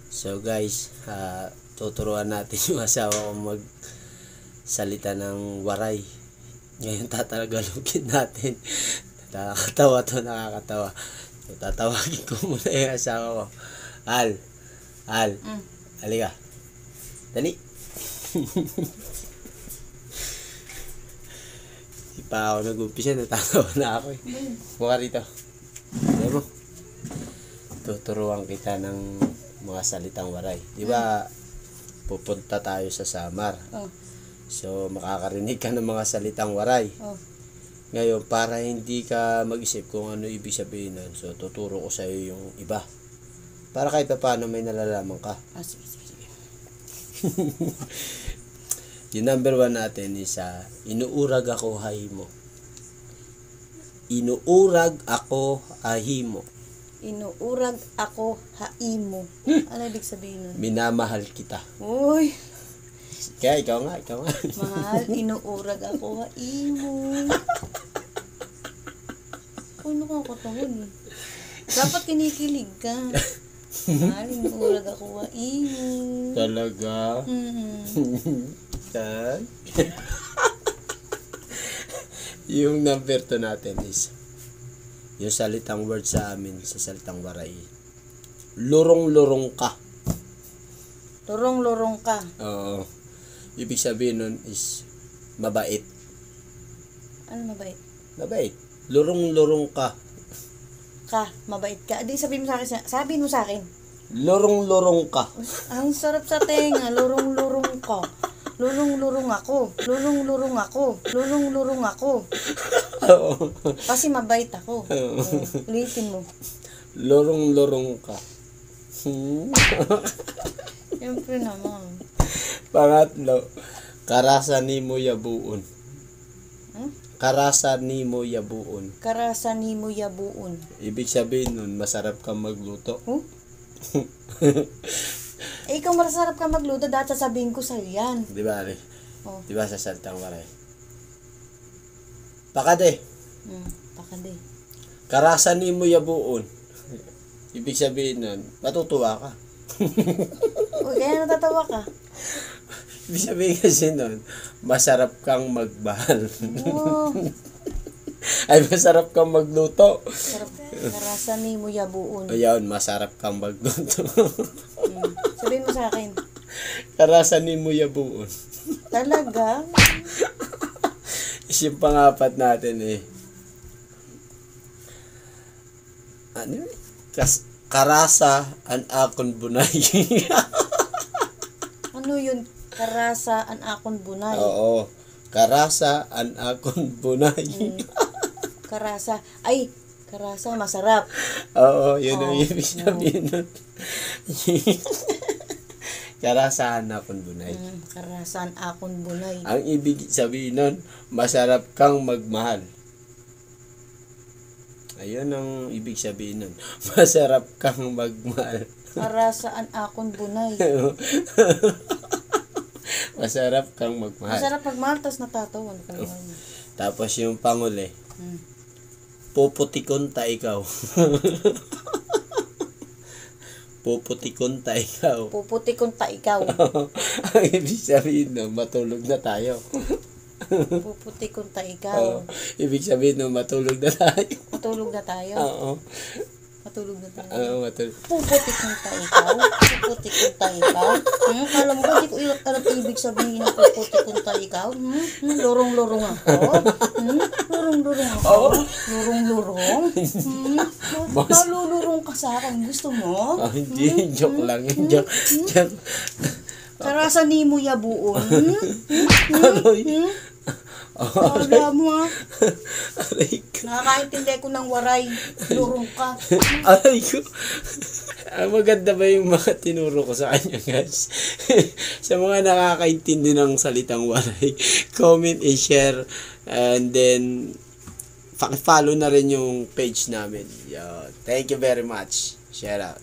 So guys, tuturuan natin yung asawa ko magsalita ng waray. Ngayon tatagalogin natin. Nakakatawa. So, tatawagin ko muna yung asawa ko. Al, halika. Dali. Di pa ako nag-umpisa, natatawa na ako eh. Buka rito. Alam mo, tuturuan kita ng mga salitang waray. Di ba, pupunta tayo sa Samar. So, makakarinig ka ng mga salitang waray. Ngayon, para hindi ka mag-isip kung ano ibig sabihin nun, so tuturo ko sa iyo yung iba. Para kahit paano may nalalaman ka. Sige. Yung number 1 natin is inuurag ako hahimo. Inuurag ako hahimo. Inuurag ako haimo. Ano ibig sabihin nun? Minamahal kita. Uy, Kaya ikaw nga. mahal, inuurag ako haimo. Ano ka katawin? Dapat kinikilig ka. Mahal, inuurag ako haimo. Talaga? Tan? Yung number 2 natin is yung salitang word sa amin sa salitang waray. Lurong-lurong ka. Lurong-lurong ka. Oo. Ibig sabihin nun is mabait. Ano mabait? Mabait. Lurong-lurong ka. Mabait ka. Di sabihin mo sa akin. Lurong-lurong ka. Ang sarap sa tenga. Lurong-lurong ka. Lulong-lurong ako. Lulong-lurong ako. Lulong-lurong ako. Oo. Kasi mabait ako. Ulitin mo. Lurong-lurong ka. Siyempre naman. Pangatlo, karasa ni mo yabuon. Karasa ni mo yabuon. Karasa ni mo yabuon. Ibig sabihin nun, masarap kang magluto. Ikaw masarap ka magluto, dahil sasabihin ko sa'yo yan. Di ba, Ari? Oh. Di ba sa salitang waray? Pakade. Pakade. Karasa ni mo yabuon. Ibig sabihin nun, matutuwa ka. Kaya natatawa ka. Ibig sabihin kasi nun, masarap kang magmahal. Ay, masarap kang magluto. Karasa ni mo yabuon. Ayun, masarap kang magluto. Sabihin mo sa akin. Karasa ni mo yabuon. Talaga? Is yung pangapat natin eh. Ano eh? Karasa an akon bunay. Ano yun? Karasa an akon bunay. Oo. Karasa an akon bunay. Karasa. Ay, karasa masarap. Oo, yun ang ibig sabihin nun. Karasa an akon bunay. Karasa an akon bunay. Ang ibig sabihin nun, masarap kang magmahal. Ayun ang ibig sabihin nun. Masarap kang magmahal. Karasa an akon bunay. Masarap kang magmahal. Masarap magmahal, tas natatawa. Tapos yung panguli. Puputikon ta ikaw. Puputikon ta ikaw. Puputikon ta ikaw. Ang ibig sabihin nun, matulog na tayo. Puputikon ta ikaw. Ibig sabihin nun, matulog na tayo. Matulog na tayo. Oo. Matulog na tayo. Matulog. Puputikon ta ikaw. Puputikon ta ikaw. Alam mo ba, di ko alam ibig sabihin ng puputikon ta ikaw. Lurong-lurong ako. Lurong-lurong ako. Lurong-lurong. Nalulurong ka sa akin. Gusto mo? Hindi, joke lang yun. Joke. Karasa ni mo yabuon. Alam mo Aray ko. nakakaintindi ko ng waray. Lurong ka. Aray ko. Maganda ba yung mga tinuro ko sa kanya, guys? Sa mga nakakaintindi ng salitang waray, comment and share. And then, follow na rin yung page namin. Yo, thank you very much. Shout out.